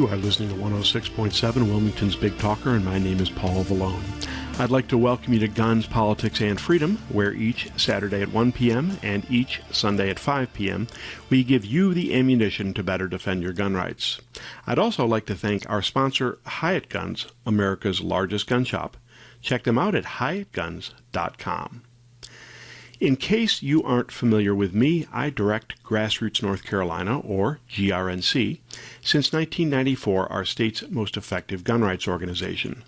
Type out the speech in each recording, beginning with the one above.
You are listening to 106.7 Wilmington's Big Talker, and my name is Paul Vallone. I'd like to welcome you to Guns, Politics, and Freedom, where each Saturday at 1 p.m. and each Sunday at 5 p.m. we give you the ammunition to better defend your gun rights. I'd also like to thank our sponsor, Hyatt Guns, America's largest gun shop. Check them out at hyattguns.com. In case you aren't familiar with me, I direct Grassroots North Carolina, or GRNC, since 1994, our state's most effective gun rights organization.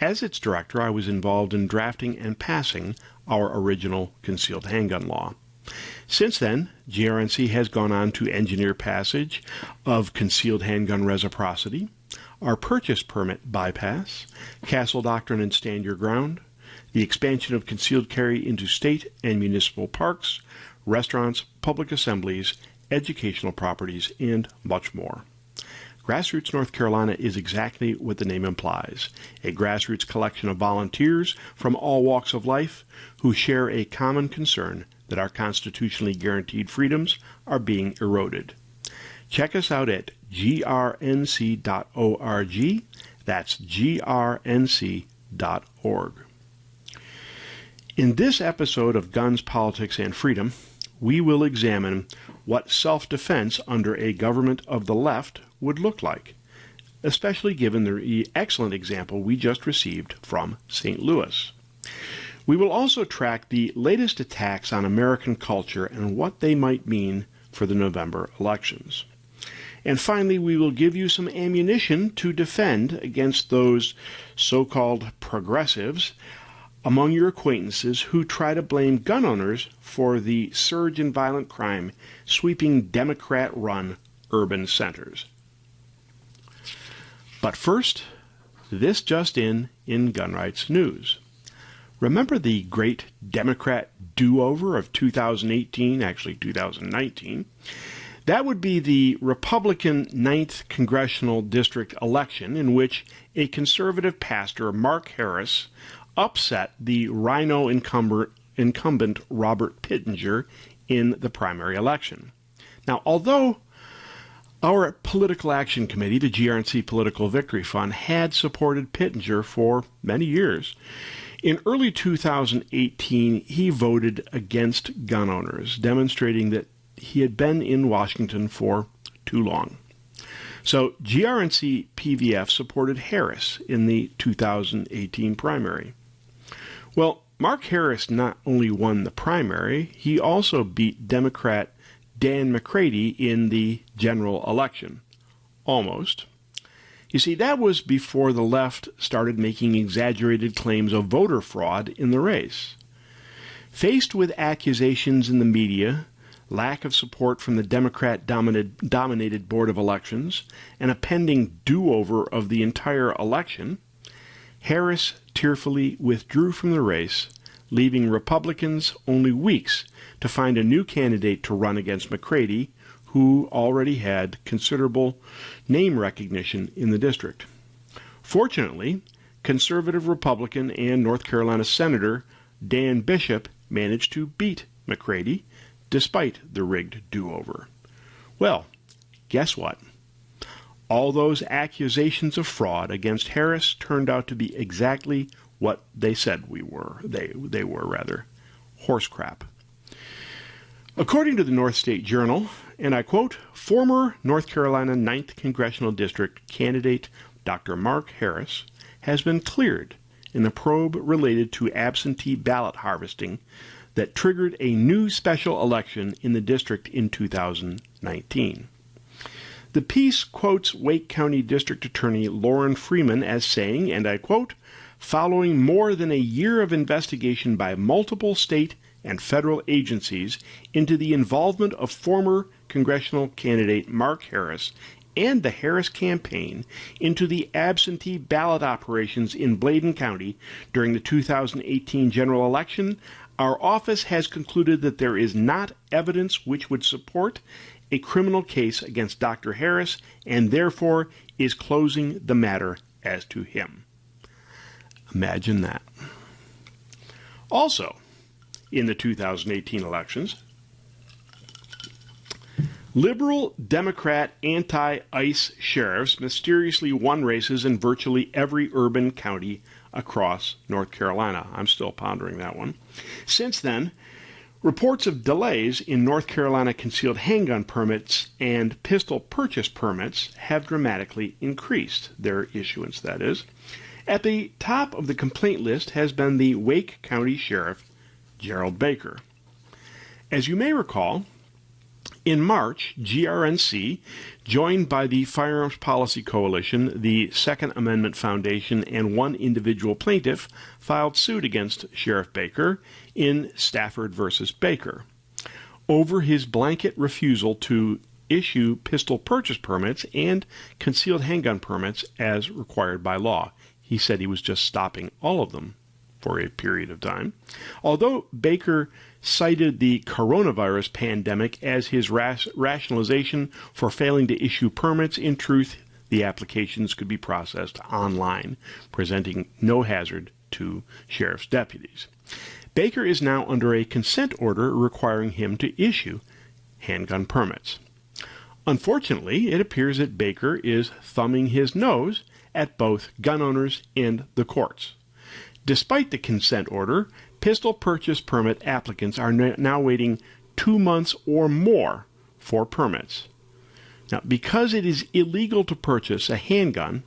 As its director, I was involved in drafting and passing our original concealed handgun law. Since then, GRNC has gone on to engineer passage of concealed handgun reciprocity, our purchase permit bypass, Castle Doctrine and Stand Your Ground, the expansion of concealed carry into state and municipal parks, restaurants, public assemblies, educational properties, and much more. Grassroots North Carolina is exactly what the name implies, a grassroots collection of volunteers from all walks of life who share a common concern that our constitutionally guaranteed freedoms are being eroded. Check us out at grnc.org. That's grnc.org. In this episode of Guns, Politics, and Freedom, we will examine what self-defense under a government of the left would look like, especially given the excellent example we just received from St. Louis. We will also track the latest attacks on American culture and what they might mean for the November elections. And finally, we will give you some ammunition to defend against those so-called progressives among your acquaintances who try to blame gun owners for the surge in violent crime sweeping Democrat-run urban centers. But first, this just in gun rights news. Remember the great Democrat do-over of 2018, actually 2019? That would be the Republican 9th Congressional District election in which a conservative pastor, Mark Harris, upset the Rhino incumbent Robert Pittenger in the primary election. Now, although our Political Action Committee, the GRNC Political Victory Fund, had supported Pittenger for many years, in early 2018 he voted against gun owners, demonstrating that he had been in Washington for too long. So GRNC PVF supported Harris in the 2018 primary. Well, Mark Harris not only won the primary, he also beat Democrat Dan McCready in the general election. Almost. You see, that was before the left started making exaggerated claims of voter fraud in the race. Faced with accusations in the media, lack of support from the Democrat-dominated Board of Elections, and a pending do-over of the entire election, Harris tearfully withdrew from the race, leaving Republicans only weeks to find a new candidate to run against McCready, who already had considerable name recognition in the district. Fortunately, conservative Republican and North Carolina Senator Dan Bishop managed to beat McCready despite the rigged do-over. Well, guess what? All those accusations of fraud against Harris turned out to be exactly what they said they were, horse crap. According to the North State Journal, and I quote, former North Carolina 9th Congressional District candidate Dr. Mark Harris has been cleared in a probe related to absentee ballot harvesting that triggered a new special election in the district in 2019. The piece quotes Wake County District Attorney Lauren Freeman as saying, and I quote, following more than a year of investigation by multiple state and federal agencies into the involvement of former congressional candidate Mark Harris and the Harris campaign into the absentee ballot operations in Bladen County during the 2018 general election, our office has concluded that there is not evidence which would support a criminal case against Dr. Harris and therefore is closing the matter as to him. Imagine that. Also, in the 2018 elections, Liberal, Democrat, anti-ICE sheriffs mysteriously won races in virtually every urban county across North Carolina. I'm still pondering that one. Since then, reports of delays in North Carolina concealed handgun permits and pistol purchase permits have dramatically increased, their issuance, that is. At the top of the complaint list has been the Wake County Sheriff, Gerald Baker. As you may recall, in March, GRNC, joined by the Firearms Policy Coalition, the Second Amendment Foundation, and one individual plaintiff, filed suit against Sheriff Baker in Stafford versus Baker over his blanket refusal to issue pistol purchase permits and concealed handgun permits as required by law. He said he was just stopping all of them for a period of time. Although Baker cited the coronavirus pandemic as his rationalization for failing to issue permits, in truth, the applications could be processed online, presenting no hazard to sheriff's deputies. Baker is now under a consent order requiring him to issue handgun permits. Unfortunately, it appears that Baker is thumbing his nose at both gun owners and the courts. Despite the consent order, pistol purchase permit applicants are now waiting 2 months or more for permits. Now, because it is illegal to purchase a handgun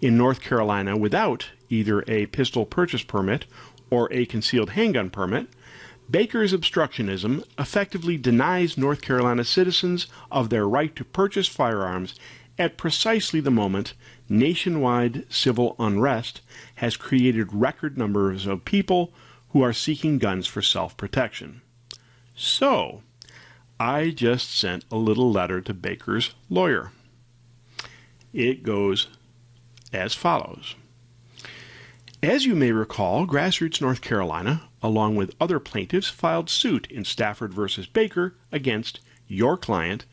in North Carolina without either a pistol purchase permit or a concealed handgun permit, Baker's obstructionism effectively denies North Carolina citizens of their right to purchase firearms at precisely the moment nationwide civil unrest has created record numbers of people who are seeking guns for self-protection. So, I just sent a little letter to Baker's lawyer. It goes as follows. As you may recall, Grassroots North Carolina, along with other plaintiffs, filed suit in Stafford versus Baker against your client,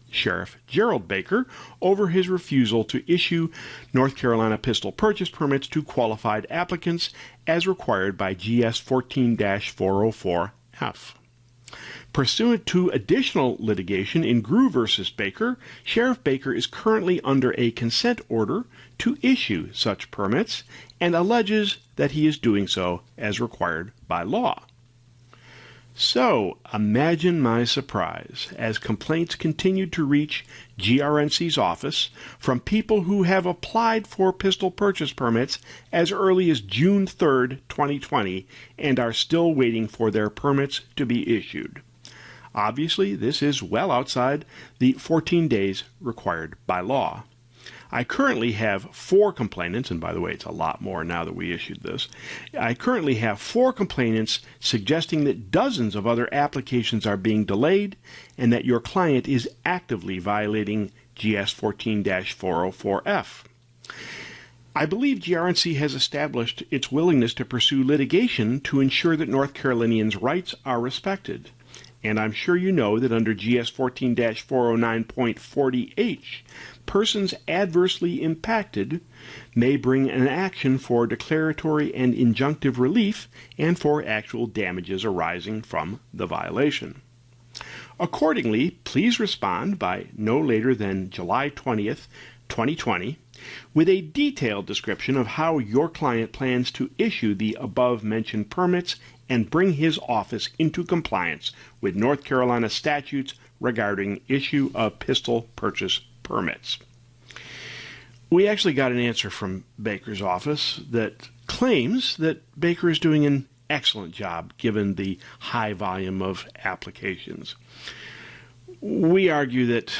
Sheriff Gerald Baker, over his refusal to issue North Carolina pistol purchase permits to qualified applicants as required by GS 14-404F. Pursuant to additional litigation in Grew versus Baker, Sheriff Baker is currently under a consent order to issue such permits and alleges that he is doing so as required by law. So, imagine my surprise as complaints continued to reach GRNC's office from people who have applied for pistol purchase permits as early as June 3rd, 2020, and are still waiting for their permits to be issued. Obviously, this is well outside the 14 days required by law. I currently have 4 complainants, and by the way, it's a lot more now that we issued this. I currently have 4 complainants suggesting that dozens of other applications are being delayed and that your client is actively violating GS 14-404F. I believe GRNC has established its willingness to pursue litigation to ensure that North Carolinians' rights are respected. And I'm sure you know that under GS 14-409.40H, persons adversely impacted may bring an action for declaratory and injunctive relief and for actual damages arising from the violation. Accordingly, please respond by no later than July 20th, 2020, with a detailed description of how your client plans to issue the above-mentioned permits and bring his office into compliance with North Carolina statutes regarding issue of pistol purchase permits. We actually got an answer from Baker's office that claims that Baker is doing an excellent job given the high volume of applications. We argue that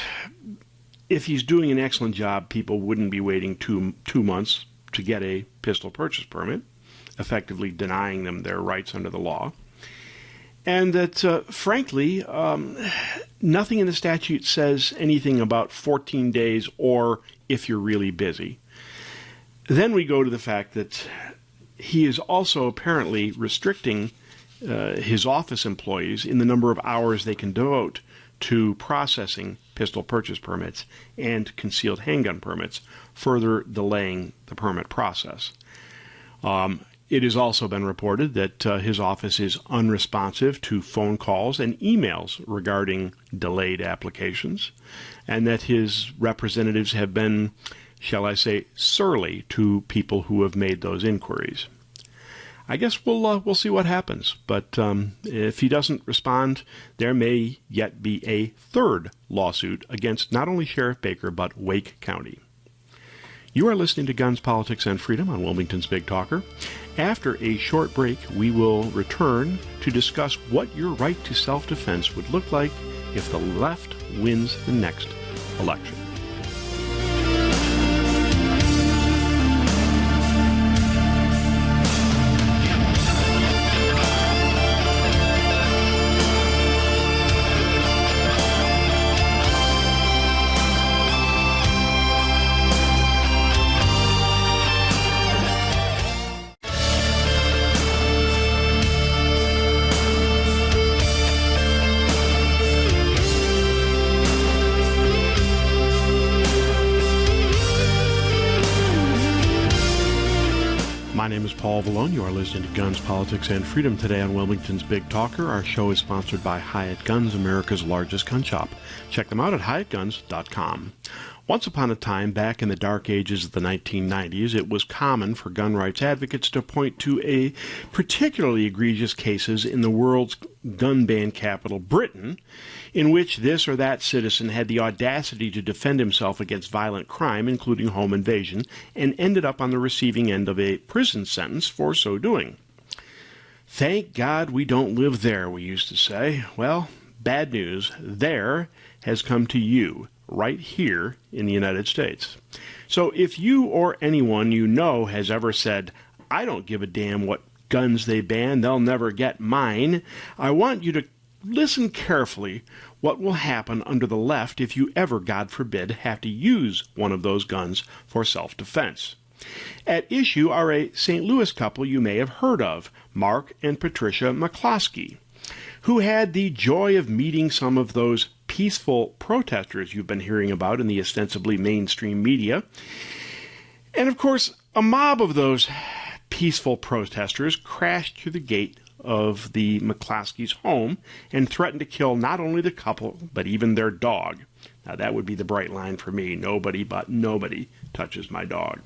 if he's doing an excellent job, people wouldn't be waiting two months to get a pistol purchase permit, effectively denying them their rights under the law. And that, frankly, nothing in the statute says anything about 14 days or if you're really busy. Then we go to the fact that he is also apparently restricting his office employees in the number of hours they can devote to processing pistol purchase permits and concealed handgun permits, further delaying the permit process. It has also been reported that his office is unresponsive to phone calls and emails regarding delayed applications, and that his representatives have been, shall I say, surly to people who have made those inquiries. I guess we'll see what happens, but if he doesn't respond, there may yet be a third lawsuit against not only Sheriff Baker, but Wake County. You are listening to Guns, Politics, and Freedom on Wilmington's Big Talker. After a short break, we will return to discuss what your right to self-defense would look like if the left wins the next election. My name is Paul Vallone. You are listening to Guns, Politics, and Freedom today on Wilmington's Big Talker. Our show is sponsored by Hyatt Guns, America's largest gun shop. Check them out at hyattguns.com. Once upon a time, back in the dark ages of the 1990s, it was common for gun rights advocates to point to a particularly egregious cases in the world's gun ban capital, Britain, in which this or that citizen had the audacity to defend himself against violent crime, including home invasion, and ended up on the receiving end of a prison sentence for so doing. Thank God we don't live there, we used to say. Well, bad news. There has come to you, right here in the United States. So if you or anyone you know has ever said, I don't give a damn what guns they ban, they'll never get mine, I want you to listen carefully what will happen under the left if you ever, God forbid, have to use one of those guns for self-defense. At issue are a St. Louis couple you may have heard of, Mark and Patricia McCloskey, who had the joy of meeting some of those peaceful protesters you've been hearing about in the ostensibly mainstream media. And of course, a mob of those peaceful protesters crashed through the gate of the McCloskey's home and threatened to kill not only the couple, but even their dog. Now that would be the bright line for me. Nobody but nobody touches my dog.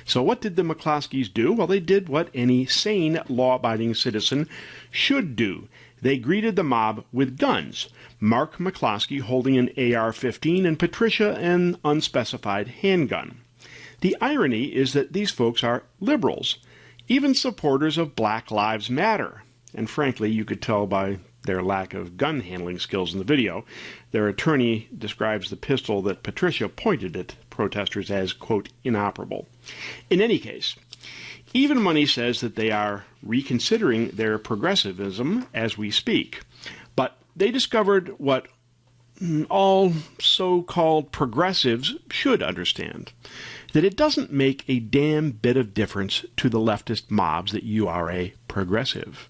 So what did the McCloskeys do? Well, they did what any sane, law-abiding citizen should do. They greeted the mob with guns. Mark McCloskey holding an AR-15 and Patricia an unspecified handgun. The irony is that these folks are liberals, even supporters of Black Lives Matter. And frankly, you could tell by their lack of gun handling skills in the video. Their attorney describes the pistol that Patricia pointed at protesters as, quote, inoperable. In any case, Even Money says that they are reconsidering their progressivism as we speak. But they discovered what all so-called progressives should understand, that it doesn't make a damn bit of difference to the leftist mobs that you are a progressive.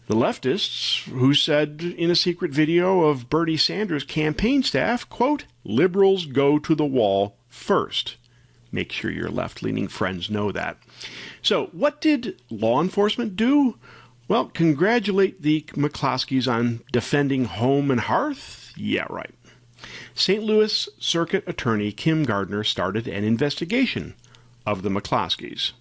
The leftists, who said in a secret video of Bernie Sanders' campaign staff, quote, liberals go to the wall first. Make sure your left-leaning friends know that. So what did law enforcement do? Well, congratulate the McCloskeys on defending home and hearth? Yeah, right. St. Louis Circuit Attorney Kim Gardner started an investigation of the McCloskeys.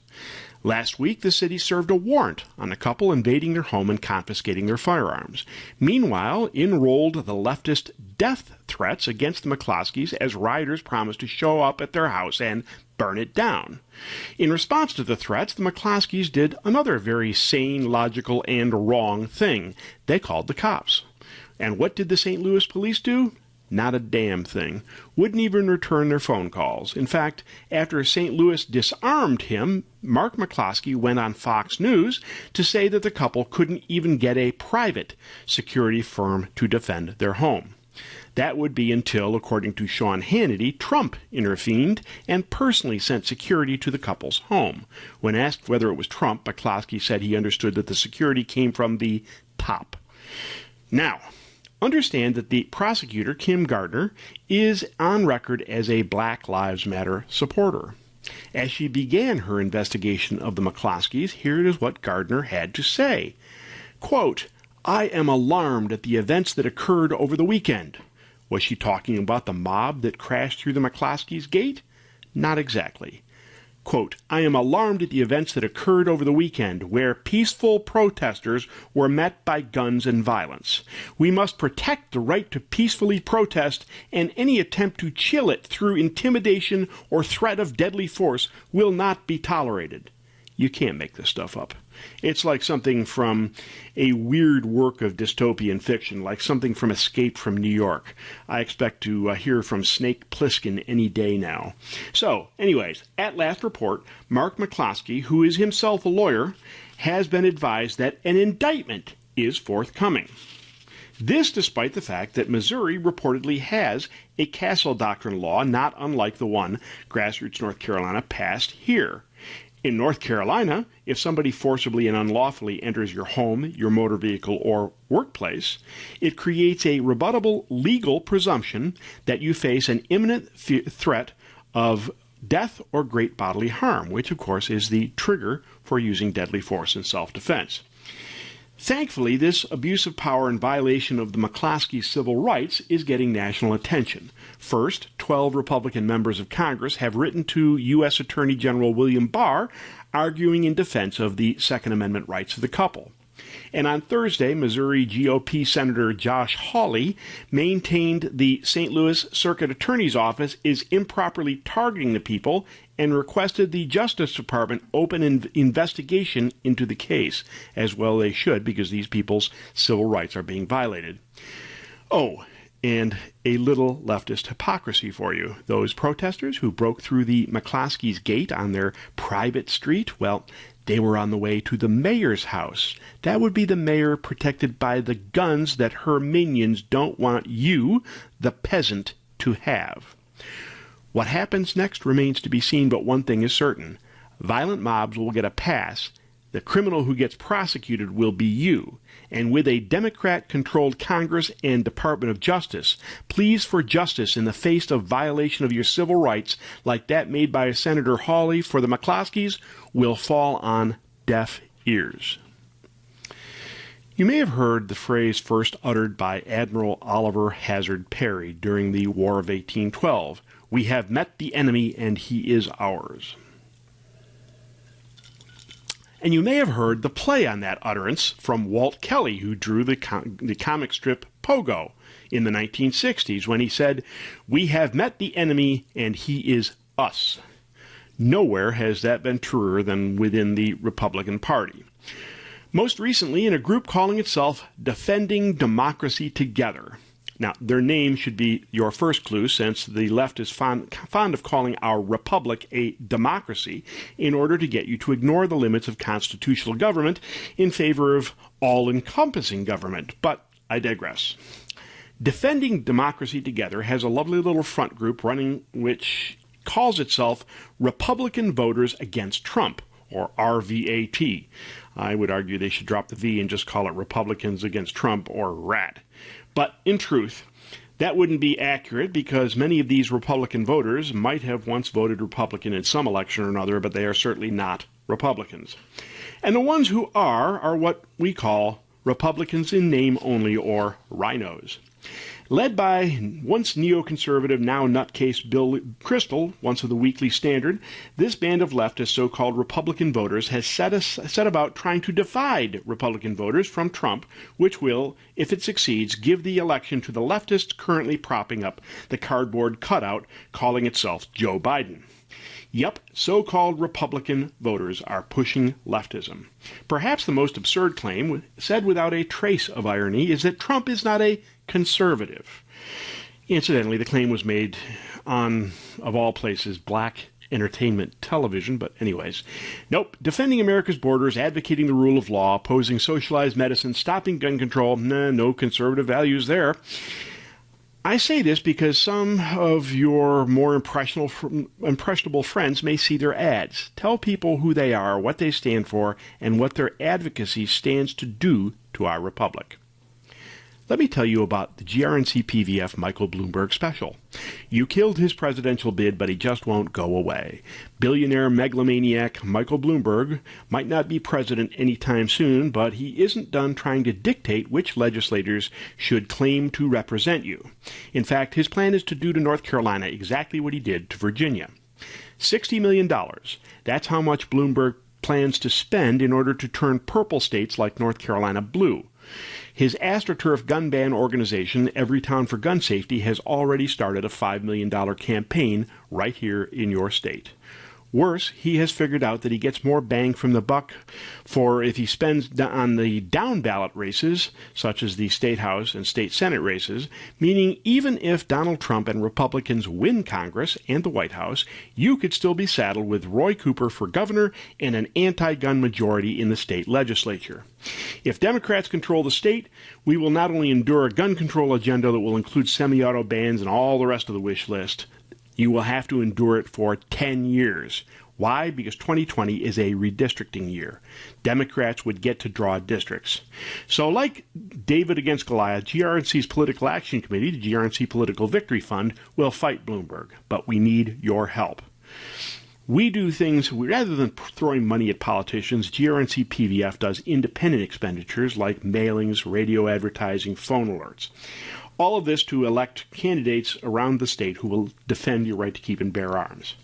Last week, the city served a warrant on a couple invading their home and confiscating their firearms. Meanwhile, in rolled the leftist death threats against the McCloskeys as rioters promised to show up at their house and burn it down. In response to the threats, the McCloskeys did another very sane, logical, and wrong thing. They called the cops. And what did the St. Louis police do? Not a damn thing. Wouldn't even return their phone calls. In fact, after St. Louis disarmed him, Mark McCloskey went on Fox News to say that the couple couldn't even get a private security firm to defend their home. That would be until, according to Sean Hannity, Trump intervened and personally sent security to the couple's home. When asked whether it was Trump, McCloskey said he understood that the security came from the top. Now, understand that the prosecutor, Kim Gardner, is on record as a Black Lives Matter supporter. As she began her investigation of the McCloskeys, here is what Gardner had to say. Quote, "I am alarmed at the events that occurred over the weekend." Was she talking about the mob that crashed through the McCloskeys' gate? Not exactly. Quote, "I am alarmed at the events that occurred over the weekend, where peaceful protesters were met by guns and violence. We must protect the right to peacefully protest, and any attempt to chill it through intimidation or threat of deadly force will not be tolerated." You can't make this stuff up. It's like something from a weird work of dystopian fiction, like something from Escape from New York. I expect to hear from Snake Plissken any day now. So, anyways, at last report, Mark McCloskey, who is himself a lawyer, has been advised that an indictment is forthcoming. This despite the fact that Missouri reportedly has a Castle Doctrine law not unlike the one Grassroots North Carolina passed here. In North Carolina, if somebody forcibly and unlawfully enters your home, your motor vehicle, or workplace, it creates a rebuttable legal presumption that you face an imminent threat of death or great bodily harm, which, of course, is the trigger for using deadly force in self-defense. Thankfully, this abuse of power and violation of the McCloskey civil rights is getting national attention. First, 12 Republican members of Congress have written to U.S. Attorney General William Barr arguing in defense of the Second Amendment rights of the couple. And on Thursday, Missouri GOP Senator Josh Hawley maintained the St. Louis Circuit Attorney's Office is improperly targeting the people and requested the Justice Department open an investigation into the case, as well they should, because these people's civil rights are being violated. Oh, and a little leftist hypocrisy for you. Those protesters who broke through the McCloskey's gate on their private street, well, they were on the way to the mayor's house. That would be the mayor protected by the guns that her minions don't want you, the peasant, to have. What happens next remains to be seen, but one thing is certain. Violent mobs will get a pass. The criminal who gets prosecuted will be you. And with a Democrat-controlled Congress and Department of Justice, pleas for justice in the face of violation of your civil rights, like that made by Senator Hawley for the McCloskeys, will fall on deaf ears. You may have heard the phrase first uttered by Admiral Oliver Hazard Perry during the War of 1812. We have met the enemy, and he is ours. And you may have heard the play on that utterance from Walt Kelly, who drew the comic strip Pogo in the 1960s, when he said, "We have met the enemy, and he is us." Nowhere has that been truer than within the Republican Party. Most recently in a group calling itself Defending Democracy Together. Now, their name should be your first clue, since the left is fond of calling our republic a democracy in order to get you to ignore the limits of constitutional government in favor of all-encompassing government. But I digress. Defending Democracy Together has a lovely little front group running which calls itself Republican Voters Against Trump, or RVAT. I would argue they should drop the V and just call it Republicans Against Trump, or RAT. But in truth, that wouldn't be accurate, because many of these Republican voters might have once voted Republican in some election or another, but they are certainly not Republicans. And the ones who are what we call Republicans in name only, or rhinos. Led by once neoconservative, now nutcase Bill Kristol, once of the Weekly Standard, this band of leftist so-called Republican voters has set about trying to divide Republican voters from Trump, which will, if it succeeds, give the election to the leftists currently propping up the cardboard cutout calling itself Joe Biden. Yep, so-called Republican voters are pushing leftism. Perhaps the most absurd claim, said without a trace of irony, is that Trump is not a conservative. Incidentally, the claim was made on, of all places, black entertainment television, but anyways. Nope, defending America's borders, advocating the rule of law, opposing socialized medicine, stopping gun control, no conservative values there. I say this because some of your more impressionable friends may see their ads. Tell people who they are, what they stand for, and what their advocacy stands to do to our republic. let me tell you about the GRNC PVF Michael Bloomberg special. You killed his presidential bid, but he just won't go away. Billionaire megalomaniac Michael Bloomberg might not be president anytime soon, but he isn't done trying to dictate which legislators should claim to represent you. In fact, his plan is to do to North Carolina exactly what he did to Virginia. $60 million. That's how much Bloomberg plans to spend in order to turn purple states like North Carolina blue. His AstroTurf gun ban organization, Every Town for Gun Safety, has already started a $5 million campaign right here in your state. Worse, he has figured out that he gets more bang from the buck for if he spends on the down-ballot races, such as the State House and State Senate races, meaning even if Donald Trump and Republicans win Congress and the White House, you could still be saddled with Roy Cooper for governor and an anti-gun majority in the state legislature. If Democrats control the state, we will not only endure a gun control agenda that will include semi-auto bans and all the rest of the wish list, you will have to endure it for 10 years. Why? Because 2020 is a redistricting year. Democrats would get to draw districts. So like David against Goliath, GRNC's Political Action Committee, the GRNC Political Victory Fund, will fight Bloomberg. But we need your help. We do things, rather than throwing money at politicians, GRNC PVF does independent expenditures like mailings, radio advertising, phone alerts. All of this to elect candidates around the state who will defend your right to keep and bear arms.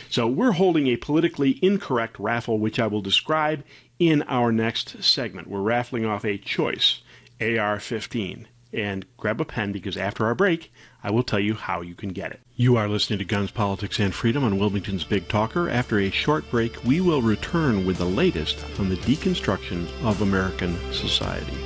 So we're holding a politically incorrect raffle, which I will describe in our next segment. We're raffling off a choice AR-15. And grab a pen, because after our break, I will tell you how you can get it. You are listening to Guns, Politics, and Freedom on Wilmington's Big Talker. After a short break, we will return with the latest on the deconstruction of American society.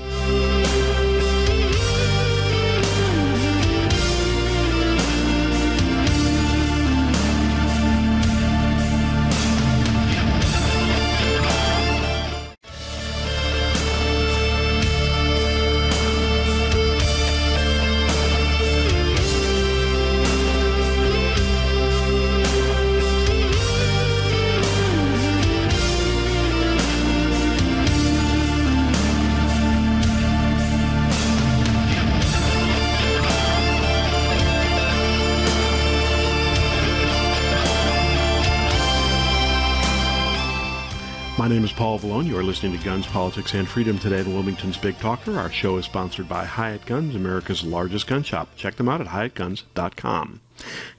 My name is Paul Vallone. You are listening to Guns, Politics, and Freedom today at Wilmington's Big Talker. Our show is sponsored by Hyatt Guns, America's largest gun shop. Check them out at HyattGuns.com.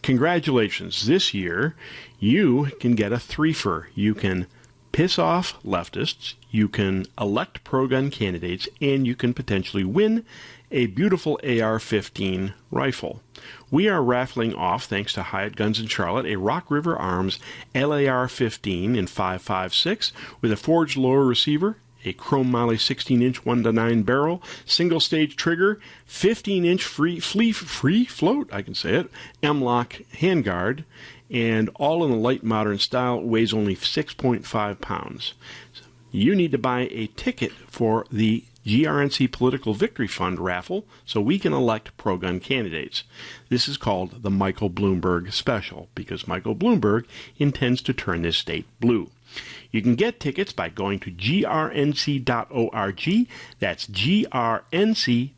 Congratulations. This year, you can get a threefer. You can piss off leftists, you can elect pro-gun candidates, and you can potentially win a beautiful AR-15 rifle. We are raffling off, thanks to Hyatt Guns in Charlotte, a Rock River Arms LAR-15 in 5.56 with a forged lower receiver, a chrome moly 16-inch 1-9 barrel, single-stage trigger, 15-inch free float, I can say it, M-lock handguard, and all in a light modern style, weighs only 6.5 pounds. You need to buy a ticket for the GRNC Political Victory Fund raffle so we can elect pro-gun candidates. This is called the Michael Bloomberg Special because Michael Bloomberg intends to turn this state blue. You can get tickets by going to grnc.org. That's grnc.org.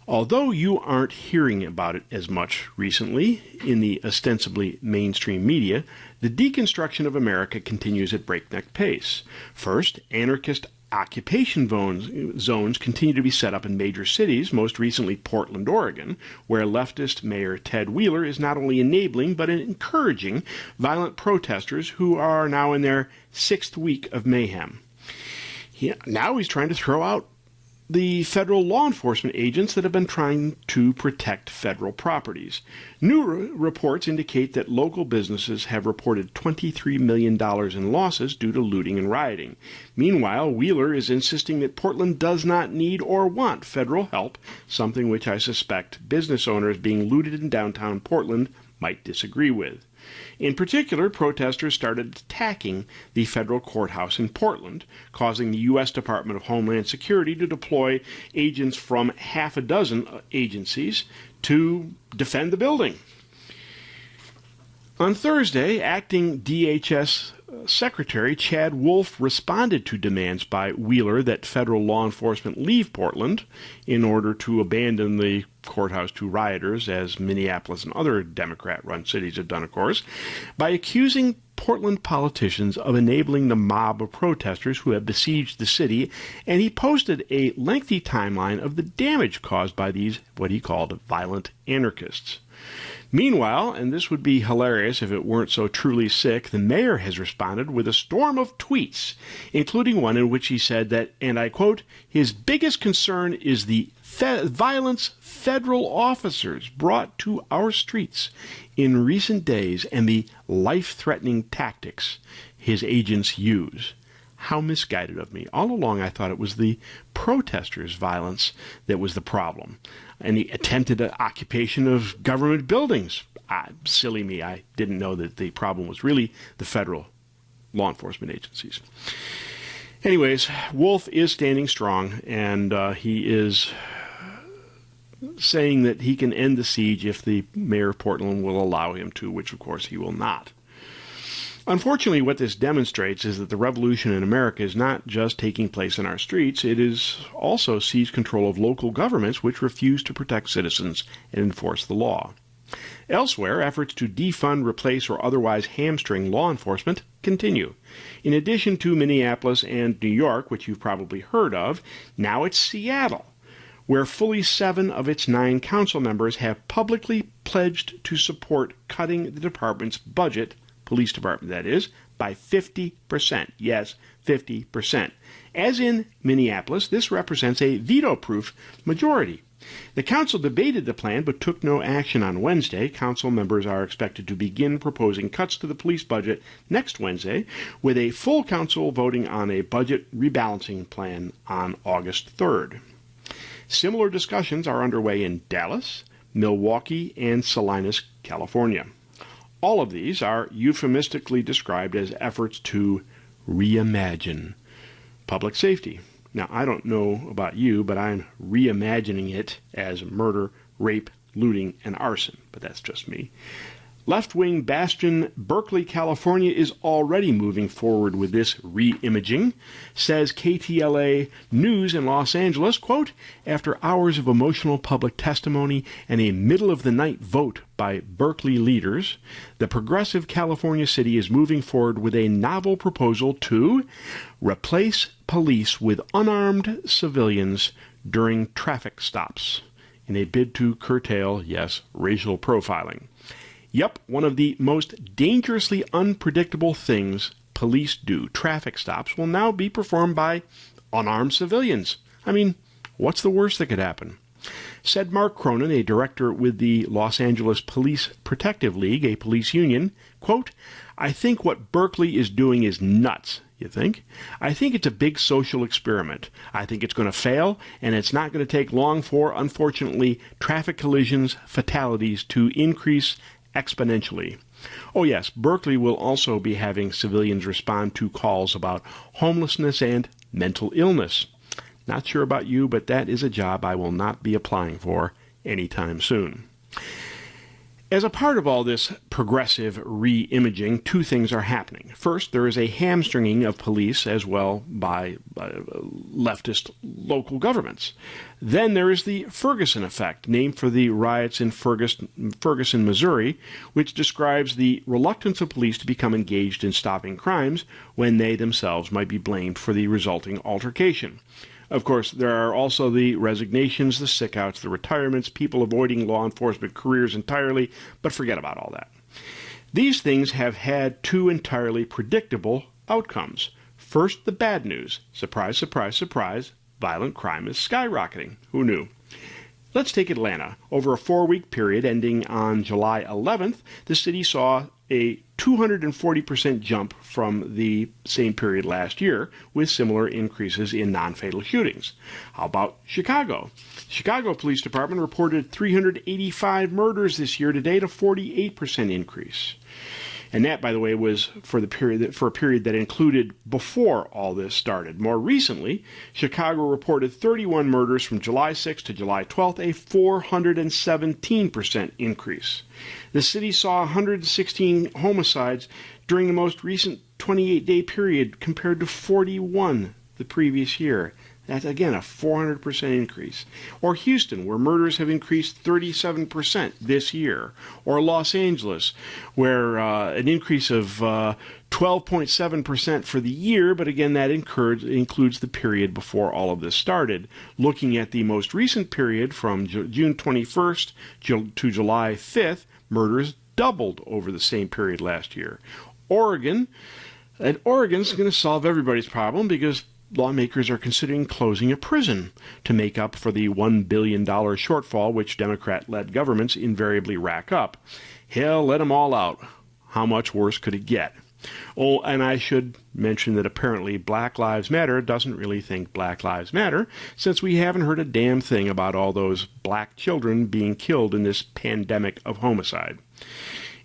Although you aren't hearing about it as much recently in the ostensibly mainstream media, the deconstruction of America continues at breakneck pace. First, anarchist occupation zones continue to be set up in major cities, most recently Portland, Oregon, where leftist Mayor Ted Wheeler is not only enabling but encouraging violent protesters who are now in their 6th week of mayhem. Now he's trying to throw out the federal law enforcement agents that have been trying to protect federal properties. New reports indicate that local businesses have reported $23 million in losses due to looting and rioting. Meanwhile, Wheeler is insisting that Portland does not need or want federal help, something which I suspect business owners being looted in downtown Portland might disagree with. In particular, protesters started attacking the federal courthouse in Portland, causing the U.S. Department of Homeland Security to deploy agents from half a dozen agencies to defend the building. On Thursday, acting DHS Secretary Chad Wolf responded to demands by Wheeler that federal law enforcement leave Portland in order to abandon the courthouse to rioters, as Minneapolis and other Democrat-run cities have done, of course, by accusing Portland politicians of enabling the mob of protesters who have besieged the city, and he posted a lengthy timeline of the damage caused by these, what he called, violent anarchists. Meanwhile, and this would be hilarious if it weren't so truly sick, the mayor has responded with a storm of tweets, including one in which he said that, and I quote, his biggest concern is the violence federal officers brought to our streets in recent days and the life-threatening tactics his agents use. How misguided of me. All along I thought it was the protesters' violence that was the problem. And the attempted occupation of government buildings. Silly me, I didn't know that the problem was really the federal law enforcement agencies. Anyways, Wolf is standing strong, and he is saying that he can end the siege if the mayor of Portland will allow him to, which of course he will not. Unfortunately, what this demonstrates is that the revolution in America is not just taking place in our streets, it is also seized control of local governments which refuse to protect citizens and enforce the law. Elsewhere, efforts to defund, replace, or otherwise hamstring law enforcement continue. In addition to Minneapolis and New York, which you've probably heard of, now it's Seattle, where fully 7 of its 9 council members have publicly pledged to support cutting the department's budget, police department that is, by 50%. Yes, 50%. As in Minneapolis, this represents a veto-proof majority. The council debated the plan but took no action on Wednesday. Council members are expected to begin proposing cuts to the police budget next Wednesday, with a full council voting on a budget rebalancing plan on August 3rd. Similar discussions are underway in Dallas, Milwaukee, and Salinas, California. All of these are euphemistically described as efforts to reimagine public safety. Now, I don't know about you, but I'm reimagining it as murder, rape, looting, and arson. But that's just me. Left-wing bastion Berkeley, California is already moving forward with this re-imaging, says KTLA News in Los Angeles, quote, after hours of emotional public testimony and a middle-of-the-night vote by Berkeley leaders, the progressive California city is moving forward with a novel proposal to replace police with unarmed civilians during traffic stops in a bid to curtail, yes, racial profiling. Yep, one of the most dangerously unpredictable things police do, traffic stops, will now be performed by unarmed civilians. I mean, what's the worst that could happen? Said Mark Cronin, a director with the Los Angeles Police Protective League, a police union, quote, I think what Berkeley is doing is nuts. You think? I think it's a big social experiment. I think it's going to fail, and it's not going to take long for, unfortunately, traffic collisions, fatalities to increase exponentially. Oh yes, Berkeley will also be having civilians respond to calls about homelessness and mental illness. Not sure about you, but that is a job I will not be applying for anytime soon. As a part of all this progressive re-imaging, 2 things are happening. First, there is a hamstringing of police as well by leftist local governments. Then there is the Ferguson effect, named for the riots in Ferguson, Missouri, which describes the reluctance of police to become engaged in stopping crimes when they themselves might be blamed for the resulting altercation. Of course, there are also the resignations, the sick-outs, the retirements, people avoiding law enforcement careers entirely, but forget about all that. These things have had 2 entirely predictable outcomes. First, the bad news. Surprise, surprise, surprise, violent crime is skyrocketing. Who knew? Let's take Atlanta. Over a 4-week period ending on July 11th, the city saw a 240% jump from the same period last year, with similar increases in non-fatal shootings. How about Chicago? Chicago Police Department reported 385 murders this year to date, a 48% increase. And that, by the way, was for a period that included before all this started. More recently, Chicago reported 31 murders from July 6th to July 12th, a 417% increase. The city saw 116 homicides during the most recent 28-day period compared to 41 the previous year. That's, again, a 400% increase. Or Houston, where murders have increased 37% this year. Or Los Angeles, where an increase of 12.7% for the year, but again, that includes the period before all of this started. Looking at the most recent period from June 21st to July 5th, murders doubled over the same period last year. Oregon's going to solve everybody's problem because lawmakers are considering closing a prison to make up for the $1 billion shortfall which Democrat-led governments invariably rack up. Hell, let them all out. How much worse could it get? Oh, and I should mention that apparently Black Lives Matter doesn't really think Black Lives Matter, since we haven't heard a damn thing about all those black children being killed in this pandemic of homicide.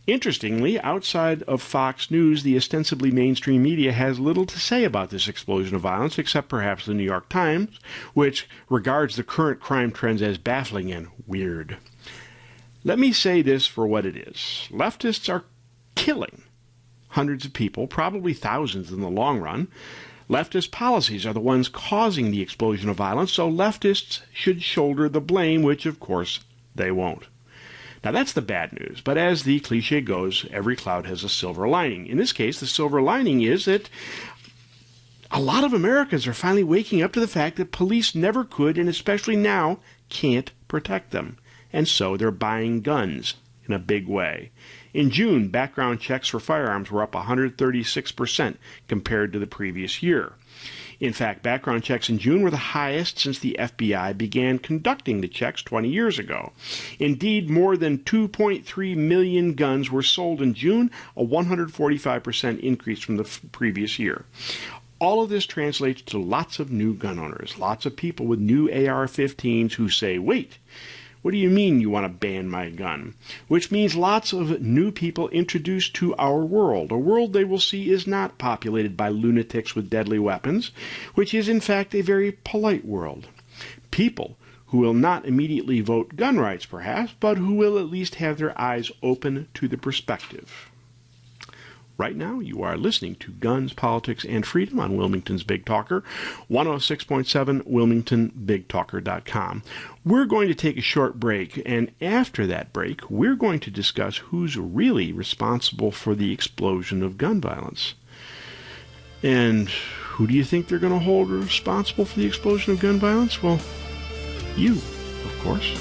Interestingly, outside of Fox News, the ostensibly mainstream media has little to say about this explosion of violence, except perhaps the New York Times, which regards the current crime trends as baffling and weird. Let me say this for what it is. Leftists are killing hundreds of people, probably thousands in the long run. Leftist policies are the ones causing the explosion of violence, so leftists should shoulder the blame, which, of course, they won't. Now, that's the bad news, but as the cliche goes, every cloud has a silver lining. In this case, the silver lining is that a lot of Americans are finally waking up to the fact that police never could, and especially now, can't protect them. And so they're buying guns in a big way. In June, background checks for firearms were up 136% compared to the previous year. In fact, background checks in June were the highest since the FBI began conducting the checks 20 years ago. Indeed, more than 2.3 million guns were sold in June, a 145% increase from the previous year. All of this translates to lots of new gun owners, lots of people with new AR-15s who say, wait, what do you mean you want to ban my gun? Which means lots of new people introduced to our world, a world they will see is not populated by lunatics with deadly weapons, which is in fact a very polite world. People who will not immediately vote gun rights perhaps, but who will at least have their eyes open to the perspective. Right now, you are listening to Guns, Politics, and Freedom on Wilmington's Big Talker, 106.7 WilmingtonBigTalker.com. We're going to take a short break, and after that break, we're going to discuss who's really responsible for the explosion of gun violence. And who do you think they're going to hold responsible for the explosion of gun violence? Well, you, of course.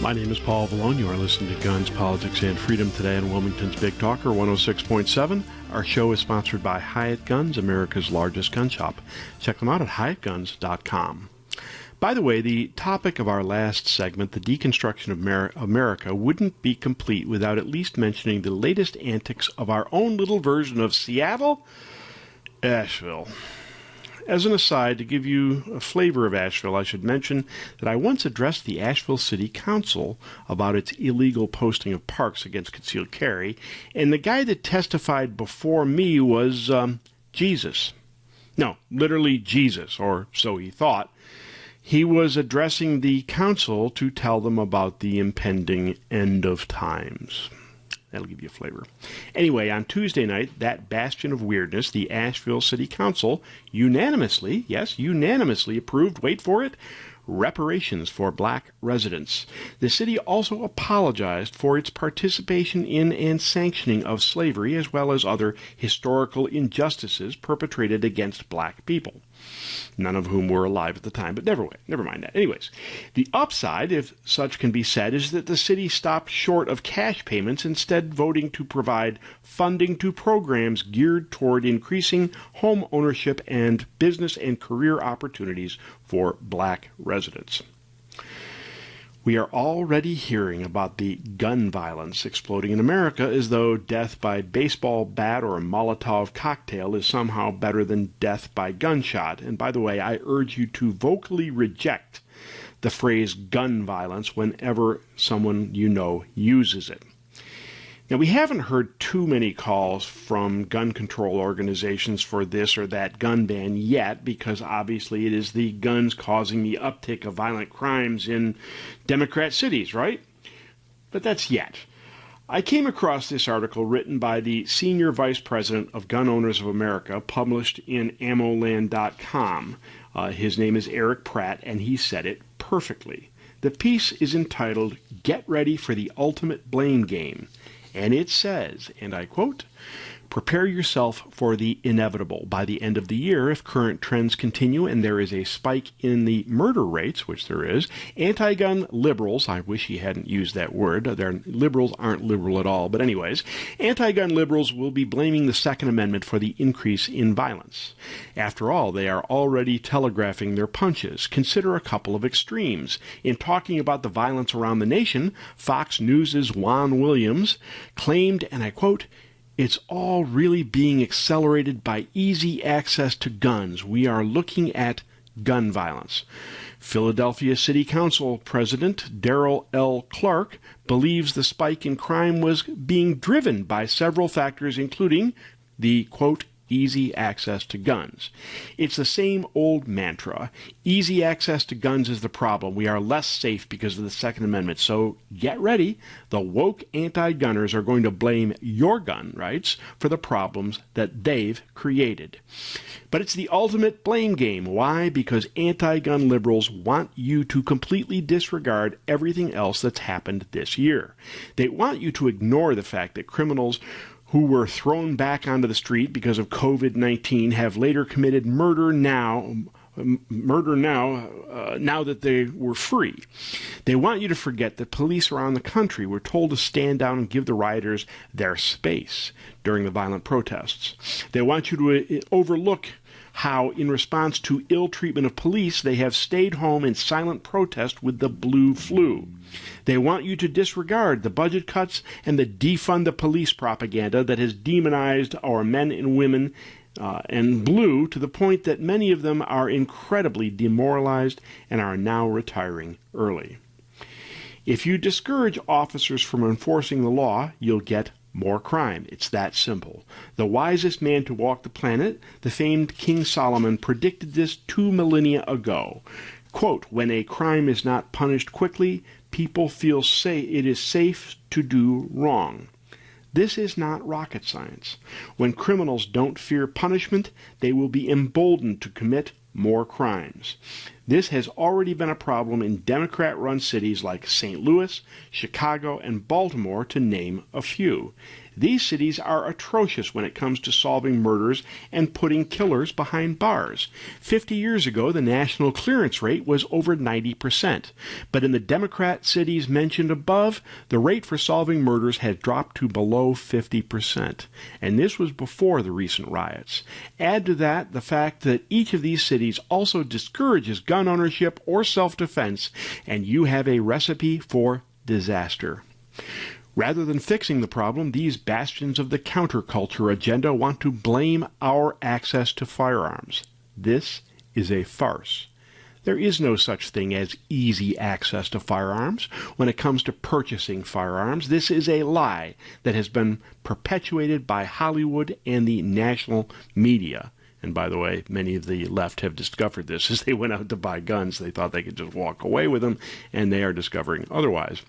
My name is Paul Vallone. You are listening to Guns, Politics, and Freedom today on Wilmington's Big Talker, 106.7. Our show is sponsored by Hyatt Guns, America's largest gun shop. Check them out at hyattguns.com. By the way, the topic of our last segment, the Deconstruction of America, wouldn't be complete without at least mentioning the latest antics of our own little version of Seattle, Asheville. As an aside, to give you a flavor of Asheville, I should mention that I once addressed the Asheville City Council about its illegal posting of parks against concealed carry, and the guy that testified before me was Jesus. No, literally Jesus, or so he thought. He was addressing the council to tell them about the impending end of times. That'll give you a flavor. Anyway, on Tuesday night, that bastion of weirdness, the Asheville City Council, unanimously approved, wait for it, reparations for black residents. The city also apologized for its participation in and sanctioning of slavery, as well as other historical injustices perpetrated against black people, none of whom were alive at the time, but never mind that. Anyways, the upside, if such can be said, is that the city stopped short of cash payments, instead voting to provide funding to programs geared toward increasing home ownership and business and career opportunities for black residents. We are already hearing about the gun violence exploding in America as though death by baseball bat or a Molotov cocktail is somehow better than death by gunshot. And by the way, I urge you to vocally reject the phrase gun violence whenever someone you know uses it. Now, we haven't heard too many calls from gun control organizations for this or that gun ban yet, because obviously it is the guns causing the uptick of violent crimes in Democrat cities, right? But that's yet. I came across this article written by the Senior Vice President of Gun Owners of America, published in ammoland.com. His name is Eric Pratt, and he said it perfectly. The piece is entitled, "Get Ready for the Ultimate Blame Game." And it says, and I quote, "Prepare yourself for the inevitable. By the end of the year, if current trends continue and there is a spike in the murder rates," which there is, "anti-gun liberals," I wish he hadn't used that word, liberals aren't liberal at all, but anyways, "anti-gun liberals will be blaming the Second Amendment for the increase in violence. After all, they are already telegraphing their punches. Consider a couple of extremes. In talking about the violence around the nation, Fox News' Juan Williams claimed, and I quote, "It's all really being accelerated by easy access to guns. We are looking at gun violence." Philadelphia City Council President Darrell L. Clark believes the spike in crime was being driven by several factors, including the, quote, "easy access to guns." It's the same old mantra. Easy access to guns is the problem. We are less safe because of the Second Amendment. So get ready. The woke anti-gunners are going to blame your gun rights for the problems that they've created. But it's the ultimate blame game. Why? Because anti-gun liberals want you to completely disregard everything else that's happened this year. They want you to ignore the fact that criminals who were thrown back onto the street because of COVID-19 have later committed murder now that they were free. They want you to forget that police around the country were told to stand down and give the rioters their space during the violent protests. They want you to overlook how, in response to ill treatment of police, they have stayed home in silent protest with the blue flu. They want you to disregard the budget cuts and the defund the police propaganda that has demonized our men and women in blue to the point that many of them are incredibly demoralized and are now retiring early. If you discourage officers from enforcing the law, you'll get more crime. It's that simple. The wisest man to walk the planet, the famed King Solomon, predicted this 2 millennia ago. Quote, "When a crime is not punished quickly, people feel it is safe to do wrong." This is not rocket science. When criminals don't fear punishment, they will be emboldened to commit more crimes. This has already been a problem in Democrat-run cities like St. Louis, Chicago, and Baltimore, to name a few. These cities are atrocious when it comes to solving murders and putting killers behind bars. 50 years ago, the national clearance rate was over 90%. But in the Democrat cities mentioned above, the rate for solving murders had dropped to below 50%. And this was before the recent riots. Add to that the fact that each of these cities also discourages gun ownership or self-defense, and you have a recipe for disaster. Rather than fixing the problem, these bastions of the counterculture agenda want to blame our access to firearms. This is a farce. There is no such thing as easy access to firearms when it comes to purchasing firearms. This is a lie that has been perpetuated by Hollywood and the national media. And by the way, many of the left have discovered this as they went out to buy guns. They thought they could just walk away with them, and they are discovering otherwise.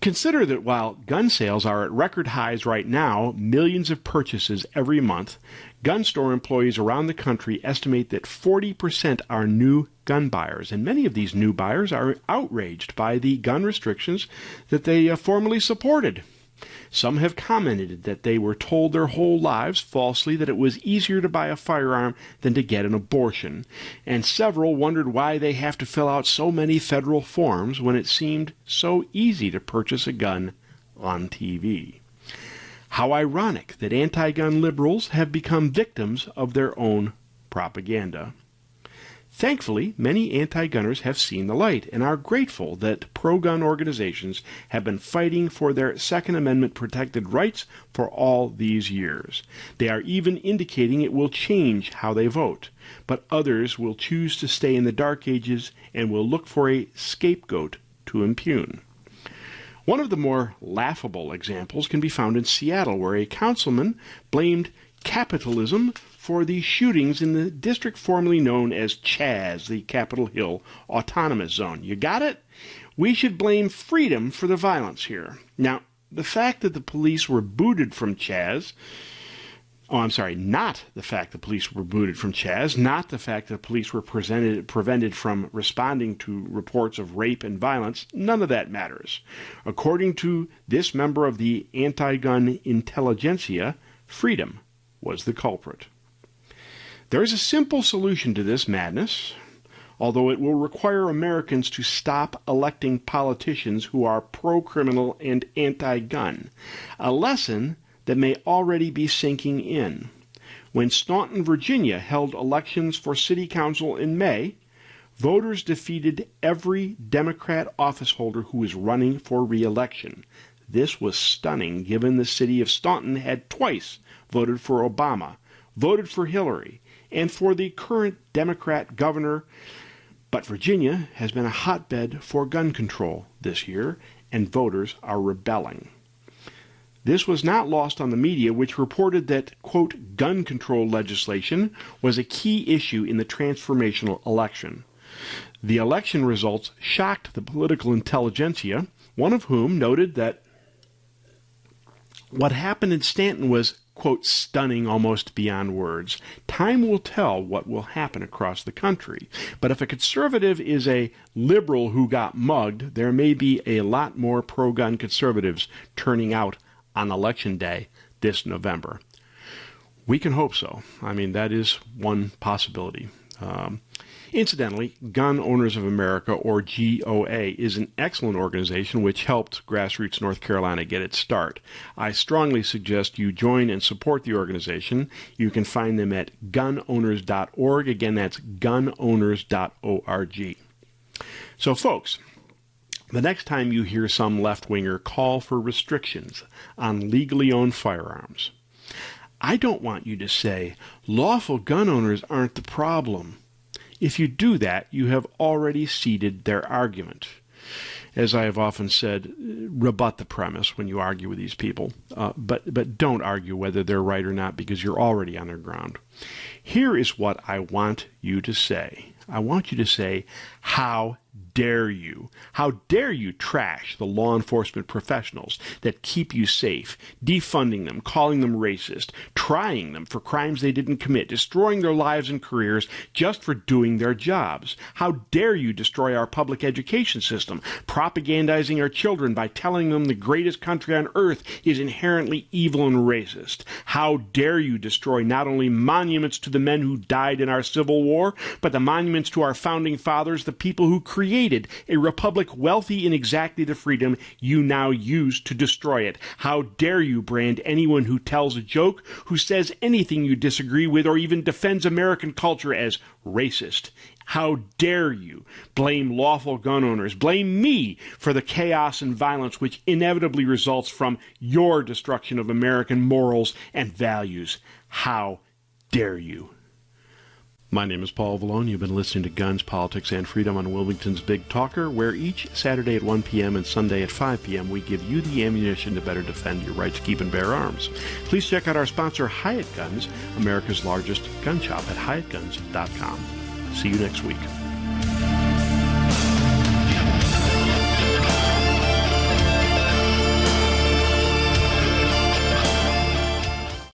Consider that while gun sales are at record highs right now, millions of purchases every month, gun store employees around the country estimate that 40% are new gun buyers, and many of these new buyers are outraged by the gun restrictions that they formerly supported. Some have commented that they were told their whole lives falsely that it was easier to buy a firearm than to get an abortion, and several wondered why they have to fill out so many federal forms when it seemed so easy to purchase a gun on TV. How ironic that anti-gun liberals have become victims of their own propaganda. Thankfully, many anti-gunners have seen the light and are grateful that pro-gun organizations have been fighting for their Second Amendment protected rights for all these years. They are even indicating it will change how they vote, but others will choose to stay in the dark ages and will look for a scapegoat to impugn. One of the more laughable examples can be found in Seattle, where a councilman blamed capitalism for the shootings in the district formerly known as Chaz, the Capitol Hill Autonomous Zone. You got it? We should blame freedom for the violence here. Now, the fact that the police were booted from Chaz, not the fact the police were booted from Chaz, not the fact that police were prevented from responding to reports of rape and violence, none of that matters. According to this member of the anti-gun intelligentsia, freedom was the culprit. There is a simple solution to this madness, although it will require Americans to stop electing politicians who are pro-criminal and anti-gun, a lesson that may already be sinking in. When Staunton, Virginia held elections for city council in May, voters defeated every Democrat officeholder who was running for re-election. This was stunning, given the city of Staunton had twice voted for Obama, voted for Hillary, and for the current Democrat governor. But Virginia has been a hotbed for gun control this year, and voters are rebelling. This was not lost on the media, which reported that, quote, gun control legislation was a key issue in the transformational election. The election results shocked the political intelligentsia, one of whom noted that what happened in Stanton was, quote, stunning almost beyond words. Time will tell what will happen across the country. But if a conservative is a liberal who got mugged, there may be a lot more pro-gun conservatives turning out on Election Day this November. We can hope so. I mean, that is one possibility. Incidentally, Gun Owners of America, or GOA, is an excellent organization which helped Grassroots North Carolina get its start. I strongly suggest you join and support the organization. You can find them at gunowners.org. Again, that's gunowners.org. So, folks, the next time you hear some left-winger call for restrictions on legally owned firearms, I don't want you to say, lawful gun owners aren't the problem. If you do that, you have already ceded their argument. As I have often said, rebut the premise when you argue with these people, but don't argue whether they're right or not, because you're already on their ground. Here is what I want you to say. I want you to say, how dare you? How dare you trash the law enforcement professionals that keep you safe, defunding them, calling them racist, trying them for crimes they didn't commit, destroying their lives and careers just for doing their jobs? How dare you destroy our public education system, propagandizing our children by telling them the greatest country on earth is inherently evil and racist? How dare you destroy not only monuments to the men who died in our Civil War, but the monuments to our founding fathers, the people who created a republic wealthy in exactly the freedom you now use to destroy it? How dare you brand anyone who tells a joke, who says anything you disagree with, or even defends American culture as racist? How dare you blame lawful gun owners, blame me for the chaos and violence which inevitably results from your destruction of American morals and values? How dare you? My name is Paul Vallone. You've been listening to Guns, Politics, and Freedom on Wilmington's Big Talker, where each Saturday at 1 p.m. and Sunday at 5 p.m. we give you the ammunition to better defend your right to keep and bear arms. Please check out our sponsor, Hyatt Guns, America's largest gun shop, at hyattguns.com. See you next week.